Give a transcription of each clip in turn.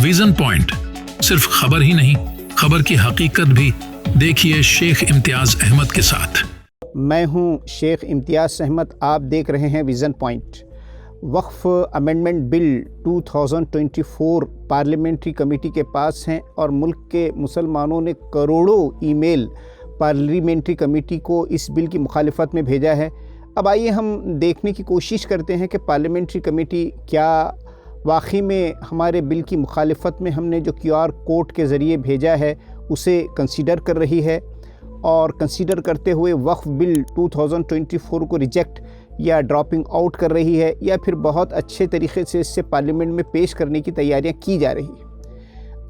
Vision point सिर्फ खबर ही नहीं, खबर की हकीकत भी। देखिए शेख इम्तियाज अहमद के साथ। मैं हूं शेख इम्तियाज अहमद, आप देख रहे हैं विज़न पॉइंट। वक्फ अमेंडमेंट बिल 2024 पार्लियामेंट्री कमेटी के पास हैं और मुल्क के मुसलमानों ने करोड़ों ईमेल पार्लियामेंट्री कमेटी को इस बिल की मुखालिफत में भेजा है। अब आइए हम देखने की कोशिश करते हैं कि पार्लियामेंट्री कमेटी क्या वाकई में हमारे बिल की मुखालिफत में हमने जो QR कोड के ज़रिए भेजा है उसे कंसीडर कर रही है, और कंसीडर करते हुए वक्फ बिल 2024 को रिजेक्ट या ड्रॉपिंग आउट कर रही है, या फिर बहुत अच्छे तरीके से इससे पार्लियामेंट में पेश करने की तैयारियां की जा रही है।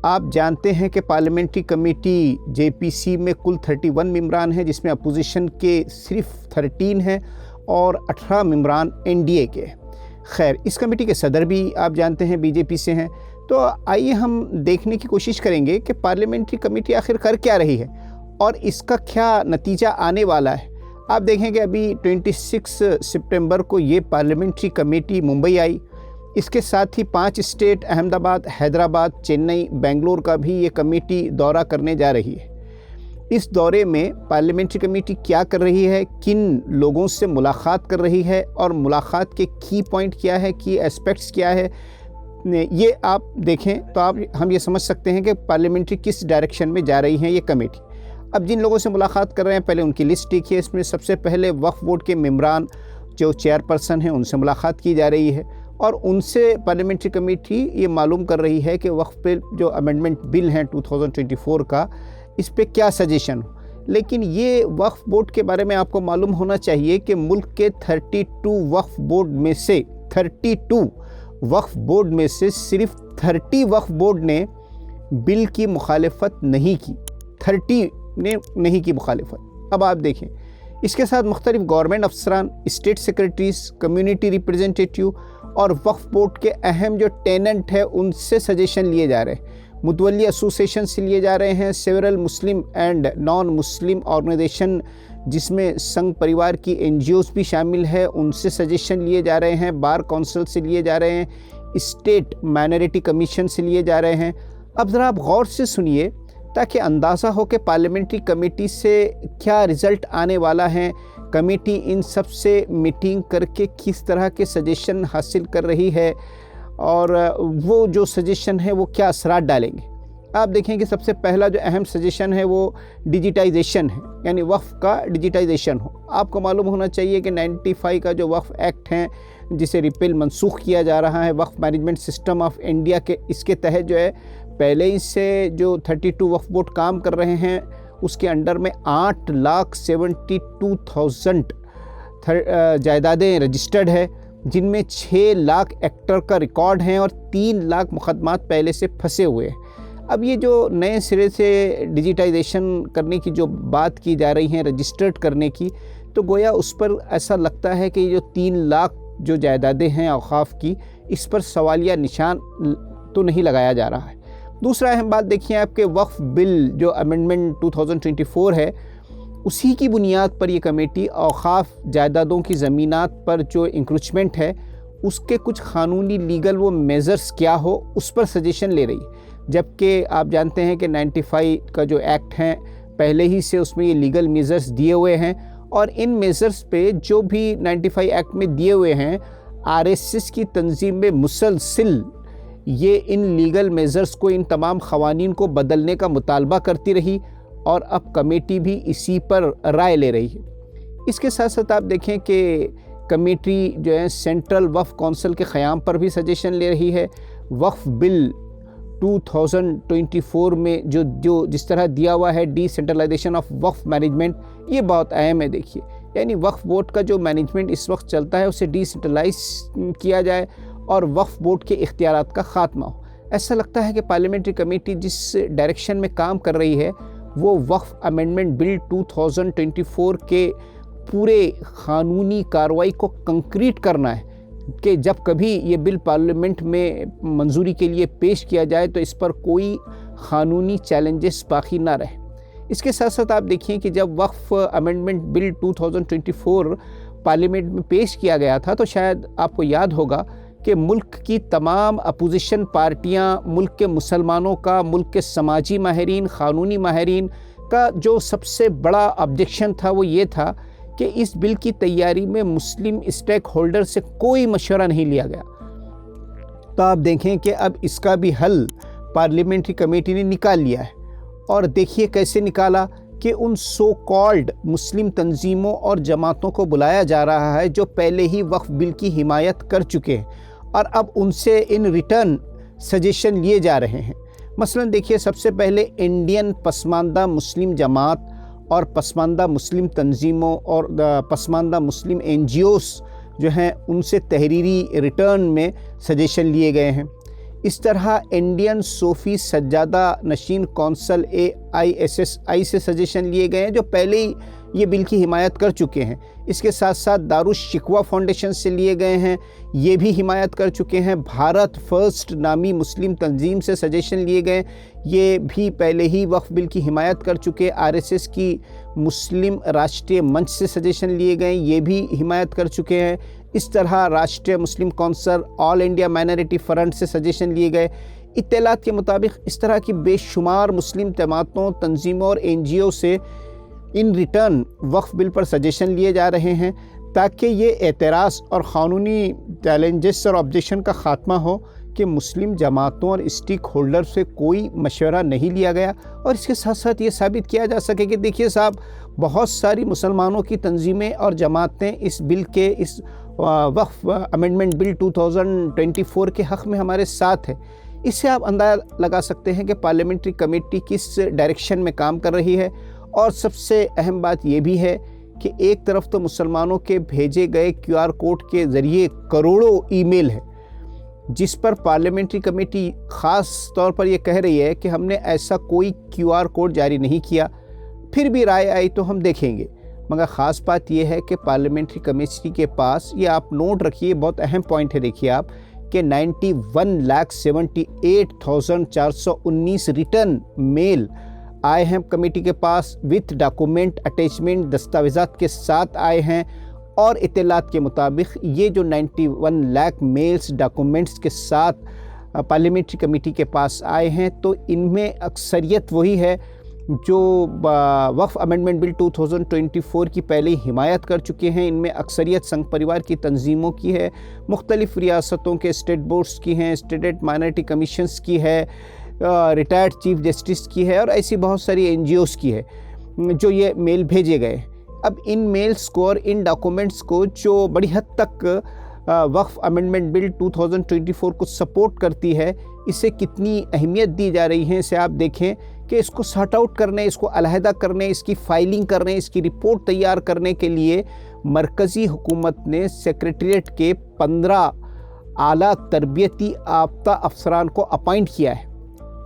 आप जानते हैं कि पार्लियामेंट्री कमेटी JPC में कुल 31 मेंबरान हैं, जिसमें अपोजिशन के सिर्फ 13 हैं और 18 मेंबरान NDA के। खैर, इस कमेटी के सदर भी आप जानते हैं BJP से हैं। तो आइए हम देखने की कोशिश करेंगे कि पार्लियामेंट्री कमेटी आखिर कर क्या रही है और इसका क्या नतीजा आने वाला है। आप देखें कि अभी 26 सितंबर को ये पार्लियामेंट्री कमेटी मुंबई आई। इसके साथ ही 5 स्टेट अहमदाबाद, हैदराबाद, चेन्नई, बेंगलोर का भी ये कमेटी दौरा करने जा रही है। इस दौरे में पार्लियामेंट्री कमेटी क्या कर रही है, किन लोगों से मुलाकात कर रही है और मुलाकात के की पॉइंट क्या है, की एस्पेक्ट्स क्या है, ये आप देखें तो हम ये समझ सकते हैं कि पार्लियामेंट्री किस डायरेक्शन में जा रही है ये कमेटी। अब जिन लोगों से मुलाकात कर रहे हैं पहले उनकी लिस्ट देखिए। इसमें सबसे पहले वक्फ बोर्ड के मेंबरान जो चेयरपर्सन हैं उनसे मुलाकात की जा रही है, और उनसे पार्लियामेंट्री कमेटी ये मालूम कर रही है कि वक्फ पे जो अमेंडमेंट बिल हैं 2024 का, इस पे क्या सजेशन हो। लेकिन ये वक्फ बोर्ड के बारे में आपको मालूम होना चाहिए कि मुल्क के 32 वक्फ बोर्ड में से 32 वक्फ बोर्ड में से सिर्फ 30 वक्फ बोर्ड ने बिल की मुखालिफत नहीं की। 30 ने नहीं की मुखालिफत। अब आप देखें, इसके साथ मुख्तलिफ गवर्नमेंट अफसरान, स्टेट सेक्रेटरीज, कम्युनिटी रिप्रेजेंटेटिव और वक्फ बोर्ड के अहम जो टेनेंट है उनसे सजेशन लिए जा रहे हैं। मुतवल्ली एसोसिएशन से लिए जा रहे हैं, several Muslim and non Muslim organisation जिसमें संघ परिवार की NGOs भी शामिल है, उनसे सजेशन लिए जा रहे हैं। बार काउंसिल से लिए जा रहे हैं, स्टेट माइनॉरिटी कमीशन से लिए जा रहे हैं। अब ज़रा आप गौर से सुनिए ताकि अंदाज़ा हो कि पार्लियामेंट्री कमेटी से क्या रिज़ल्ट आने वाला है। कमेटी इन सब से मीटिंग करके किस तरह के सजेशन हासिल कर रही है और वो जो सजेशन है वो क्या असरात डालेंगे। आप देखें कि सबसे पहला जो अहम सजेशन है वो डिजिटाइजेशन है, यानी वक्फ का डिजिटाइजेशन हो। आपको मालूम होना चाहिए कि 95 का जो वक्फ एक्ट है जिसे रिपेल मनसूख किया जा रहा है, वक्फ मैनेजमेंट सिस्टम ऑफ इंडिया के, इसके तहत जो है पहले ही से जो 32 वक्फ बोर्ड काम कर रहे हैं उसके अंडर में 8,72,000 जायदादें रजिस्टर्ड है, जिनमें 6 लाख एक्टर का रिकॉर्ड है और 3 लाख मुकदमात पहले से फंसे हुए हैं। अब ये जो नए सिरे से डिजिटाइजेशन करने की जो बात की जा रही है, रजिस्टर्ड करने की, तो गोया उस पर ऐसा लगता है कि ये जो 3 लाख जो जायदादें हैं औक़ाफ़ की, इस पर सवालिया निशान तो नहीं लगाया जा रहा है। दूसरा अहम बात देखिए, आपके वक्फ बिल जो अमेंडमेंट 2024 है उसी की बुनियाद पर ये कमेटी औक़ाफ़ जायदादों की ज़मीनात पर जो इंक्रोचमेंट है उसके कुछ क़ानूनी लीगल वो मेज़र्स क्या हो उस पर सजेशन ले रही है। जबकि आप जानते हैं कि 95 का जो एक्ट है पहले ही से उसमें ये लीगल मेज़र्स दिए हुए हैं, और इन मेज़र्स पे जो भी 95 एक्ट में दिए हुए हैं, RSS की तंजीम में मुसलसिल ये इन लीगल मेज़र्स को, इन तमाम क़वानीन को बदलने का मुतालबा करती रही, और अब कमेटी भी इसी पर राय ले रही है। इसके साथ साथ आप देखें कि कमेटी जो है सेंट्रल वक्फ काउंसिल के क़याम पर भी सजेशन ले रही है। वक्फ बिल 2024 में जो जिस तरह दिया हुआ है डिसेंट्रलाइजेशन ऑफ वक्फ मैनेजमेंट, ये बहुत अहम है। देखिए, यानी वक्फ बोर्ड का जो मैनेजमेंट इस वक्त चलता है उसे डिसेंट्रलाइज किया जाए और वक्फ बोर्ड के इख्तियारात का ख़ात्मा हो। ऐसा लगता है कि पार्लियामेंट्री कमेटी जिस डायरेक्शन में काम कर रही है वो वक्फ अमेंडमेंट बिल 2024 के पूरे क़ानूनी कार्रवाई को कंक्रीट करना है कि जब कभी ये बिल पार्लियामेंट में मंजूरी के लिए पेश किया जाए तो इस पर कोई क़ानूनी चैलेंजेस बाकी ना रहे। इसके साथ साथ आप देखिए कि जब वक्फ अमेंडमेंट बिल 2024 पार्लियामेंट में पेश किया गया था तो शायद आपको याद होगा کہ ملک کی تمام اپوزیشن پارٹیاں، ملک کے مسلمانوں کا، ملک کے سماجی ماہرین، قانونی ماہرین کا جو سب سے بڑا آبجیکشن تھا وہ یہ تھا کہ اس بل کی تیاری میں مسلم اسٹیک ہولڈر سے کوئی مشورہ نہیں لیا گیا۔ تو آپ دیکھیں کہ اب اس کا بھی حل پارلیمنٹری کمیٹی نے نکال لیا ہے، اور دیکھیے کیسے نکالا کہ ان سو کالڈ مسلم تنظیموں اور جماعتوں کو بلایا جا رہا ہے جو پہلے ہی وقف بل کی حمایت کر چکے ہیں، اور اب ان سے ان ریٹرن سجیشن لیے جا رہے ہیں۔ مثلا دیکھیے، سب سے پہلے انڈین پسماندہ مسلم جماعت اور پسماندہ مسلم تنظیموں اور پسماندہ مسلم NGOs جو ہیں ان سے تحریری ریٹرن میں سجیشن لیے گئے ہیں۔ اس طرح انڈین صوفی سجادہ نشین کونسل AISSI سے سجیشن لیے گئے ہیں جو پہلے ہی یہ بل کی حمایت کر چکے ہیں۔ اس کے ساتھ ساتھ دارالشکوہ فاؤنڈیشن سے لیے گئے ہیں، یہ بھی حمایت کر چکے ہیں۔ بھارت فرسٹ نامی مسلم تنظیم سے سجیشن لیے گئے، یہ بھی پہلے ہی وقف بل کی حمایت کر چکے۔ RSS کی مسلم راشٹریہ منچ سے سجیشن لیے گئے، یہ بھی حمایت کر چکے ہیں۔ اس طرح راشٹریہ مسلم کونسل، آل انڈیا مائنارٹی فرنٹ سے سجیشن لیے گئے۔ اطلاعات کے مطابق اس طرح کی بے شمار مسلم جماعتوں، تنظیموں اور NGO سے ان ریٹرن وقف بل پر سجیشن لیے جا رہے ہیں تاکہ یہ اعتراض اور قانونی چیلنجز اور آبجیکشن کا خاتمہ ہو کہ مسلم جماعتوں اور اسٹیک ہولڈر سے کوئی مشورہ نہیں لیا گیا، اور اس کے ساتھ ساتھ یہ ثابت کیا جا سکے کہ دیکھیے صاحب، بہت ساری مسلمانوں کی تنظیمیں اور جماعتیں اس بل کے، اس وقف امینڈمنٹ بل 2024 کے حق میں ہمارے ساتھ ہے۔ اس سے آپ اندازہ لگا سکتے ہیں کہ پارلیمنٹری کمیٹی کس ڈائریکشن میں کام کر رہی ہے، اور سب سے اہم بات یہ بھی ہے کہ ایک طرف تو مسلمانوں کے بھیجے گئے QR کوڈ کے ذریعے کروڑوں ای میل ہے، جس پر پارلیمنٹری کمیٹی خاص طور پر یہ کہہ رہی ہے کہ ہم نے ایسا کوئی QR کوڈ جاری نہیں کیا، پھر بھی رائے آئی تو ہم دیکھیں گے۔ مگر خاص بات یہ ہے کہ پارلیمنٹری کمیٹی کے پاس، یہ آپ نوٹ رکھیے، بہت اہم پوائنٹ ہے، دیکھیے آپ کہ 91,78,419 ریٹرن میل آئے ہیں کمیٹی کے پاس، وتھ ڈاکومنٹ اٹیچمنٹ، دستاویزات کے ساتھ آئے ہیں، اور اطلاعات کے مطابق یہ جو 91 لاکھ میلز ڈاکومنٹس کے ساتھ پارلیمنٹری کمیٹی کے پاس آئے ہیں، تو ان میں اکثریت وہی ہے جو وقف امینڈمنٹ بل 2024 کی پہلے حمایت کر چکے ہیں۔ ان میں اکثریت سنگھ پریوار کی تنظیموں کی ہے، مختلف ریاستوں کے اسٹیٹ بورڈز کی ہیں، اسٹیٹ مائنارٹی کمیشنز کی ہے، ریٹائرڈ چیف جسٹس کی ہے، اور ایسی بہت ساری NGOs کی ہے جو یہ میل بھیجے گئے۔ اب ان میلز کو اور ان ڈاکومنٹس کو جو بڑی حد تک وقف امینڈمنٹ بل 2024 کو سپورٹ کرتی ہے، اسے کتنی اہمیت دی جا رہی ہے، اسے آپ دیکھیں کہ اس کو سارٹ آؤٹ کرنے، اس کو علیحدہ کرنے، اس کی فائلنگ کرنے، اس کی رپورٹ تیار کرنے کے لیے مرکزی حکومت نے سیکریٹریٹ کے 15 اعلیٰ تربیتی یافتہ افسران کو اپائنٹ کیا ہے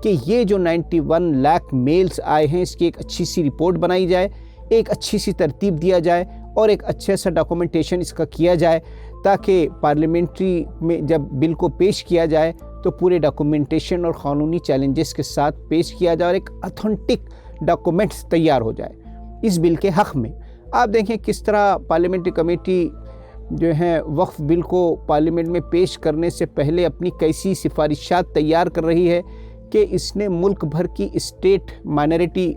کہ یہ جو 91 لاکھ میلز آئے ہیں، اس کی ایک اچھی سی رپورٹ بنائی جائے، ایک اچھی سی ترتیب دیا جائے، اور ایک اچھے سا ڈاکومنٹیشن اس کا کیا جائے، تاکہ پارلیمنٹری میں جب بل کو پیش کیا جائے تو پورے ڈاکومنٹیشن اور قانونی چیلنجز کے ساتھ پیش کیا جائے، اور ایک اتھینٹک ڈاکومنٹس تیار ہو جائے اس بل کے حق میں۔ آپ دیکھیں کس طرح پارلیمنٹری کمیٹی جو ہیں وقف بل کو پارلیمنٹ میں پیش کرنے سے پہلے اپنی کیسی سفارشات تیار کر رہی ہے کہ اس نے ملک بھر کی اسٹیٹ مائنارٹی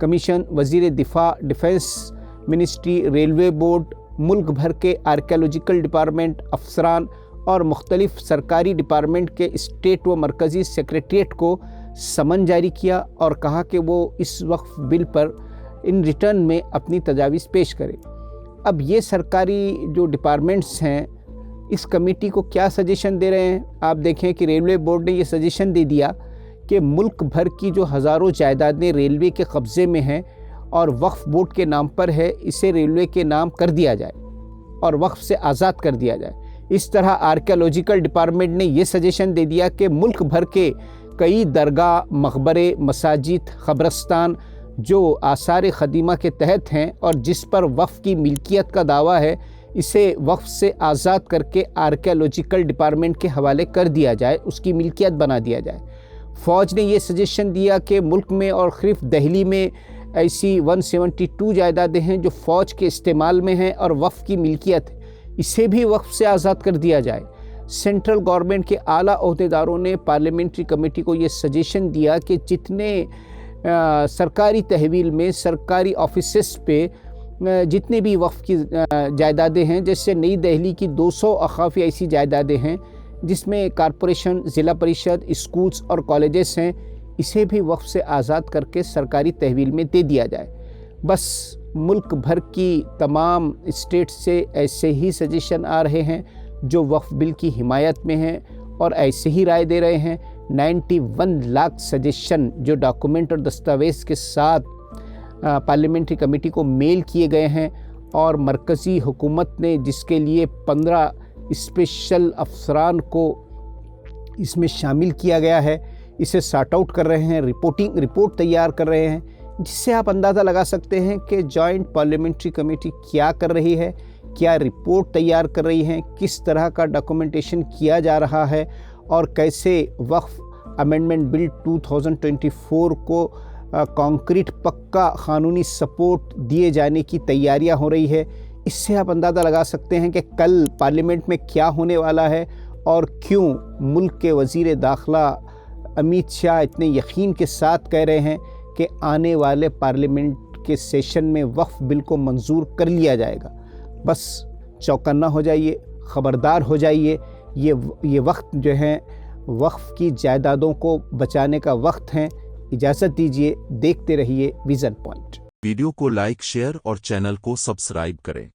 کمیشن، وزیر دفاع، ڈیفنس منسٹری، ریلوے بورڈ، ملک بھر کے آرکیالوجیکل ڈپارٹمنٹ افسران اور مختلف سرکاری ڈپارٹمنٹ کے اسٹیٹ و مرکزی سیکریٹریٹ کو سمن جاری کیا، اور کہا کہ وہ اس وقف بل پر ان ریٹرن میں اپنی تجاویز پیش کرے۔ اب یہ سرکاری جو ڈپارٹمنٹس ہیں اس کمیٹی کو کیا سجیشن دے رہے ہیں؟ آپ دیکھیں کہ ریلوے بورڈ نے یہ سجیشن دے دیا کہ ملک بھر کی جو ہزاروں جائیدادیں ریلوے کے قبضے میں ہیں اور وقف بورڈ کے نام پر ہے، اسے ریلوے کے نام کر دیا جائے اور وقف سے آزاد کر دیا جائے۔ اس طرح آرکیالوجیکل ڈپارٹمنٹ نے یہ سجیشن دے دیا کہ ملک بھر کے کئی درگاہ، مقبرے، مساجد، قبرستان جو آثار قدیمہ کے تحت ہیں اور جس پر وقف کی ملکیت کا دعویٰ ہے، اسے وقف سے آزاد کر کے آرکیالوجیکل ڈپارٹمنٹ کے حوالے کر دیا جائے، اس کی ملکیت بنا دیا جائے۔ فوج نے یہ سجیشن دیا کہ ملک میں اور صرف دہلی میں ایسی 172 جائیدادیں ہیں جو فوج کے استعمال میں ہیں اور وقف کی ملکیت ہے، اسے بھی وقف سے آزاد کر دیا جائے۔ सेंट्रल गवर्नमेंट के आला ओहदेदारों ने पार्लियामेंट्री कमेटी को ये सजेशन दिया कि जितने सरकारी तहवील में सरकारी ऑफिसेस पे जितने भी वक्फ की जायदादें हैं, जैसे नई दिल्ली की 200 अखाफी ऐसी जायदादें हैं जिसमें कॉरपोरेशन, ज़िला परिषद, स्कूल्स और कॉलेजेस हैं, इसे भी वक्फ से आज़ाद करके सरकारी तहवील में दे दिया जाए। बस मुल्क भर की तमाम स्टेट से ऐसे ही सजेशन आ रहे हैं जो वक्फ बिल की हिमायत में हैं और ऐसे ही राय दे रहे हैं। 91 लाख सजेशन जो डॉक्यूमेंट और दस्तावेज़ के साथ पार्लियामेंट्री कमेटी को मेल किए गए हैं, और मरकज़ी हुकूमत ने जिसके लिए 15 स्पेशल अफसरान को इसमें शामिल किया गया है, इसे सॉर्ट आउट कर रहे हैं, रिपोर्ट तैयार कर रहे हैं, जिससे आप अंदाज़ा लगा सकते हैं कि जॉइंट पार्लियामेंट्री कमेटी क्या कर रही है, क्या रिपोर्ट तैयार कर रही है, किस तरह का डॉक्यूमेंटेशन किया जा रहा है, और कैसे वक्फ अमेंडमेंट बिल 2024 को कॉन्क्रीट पक्का क़ानूनी सपोर्ट दिए जाने की तैयारियां हो रही है। इससे आप अंदाज़ा लगा सकते हैं कि कल पार्लियामेंट में क्या होने वाला है और क्यों मुल्क के वज़ीर दाखिला अमित शाह इतने यकीन के साथ कह रहे हैं कि आने वाले पार्लियामेंट के सेशन में वक्फ बिल को मंजूर कर लिया जाएगा। बस चौकन्ना हो जाइए, ख़बरदार हो जाइए। ये वक्त जो है वक्फ की जायदादों को बचाने का वक्त है। इजाज़त दीजिए, देखते रहिए विज़न पॉइंट। वीडियो को लाइक, शेयर और चैनल को सब्सक्राइब करें।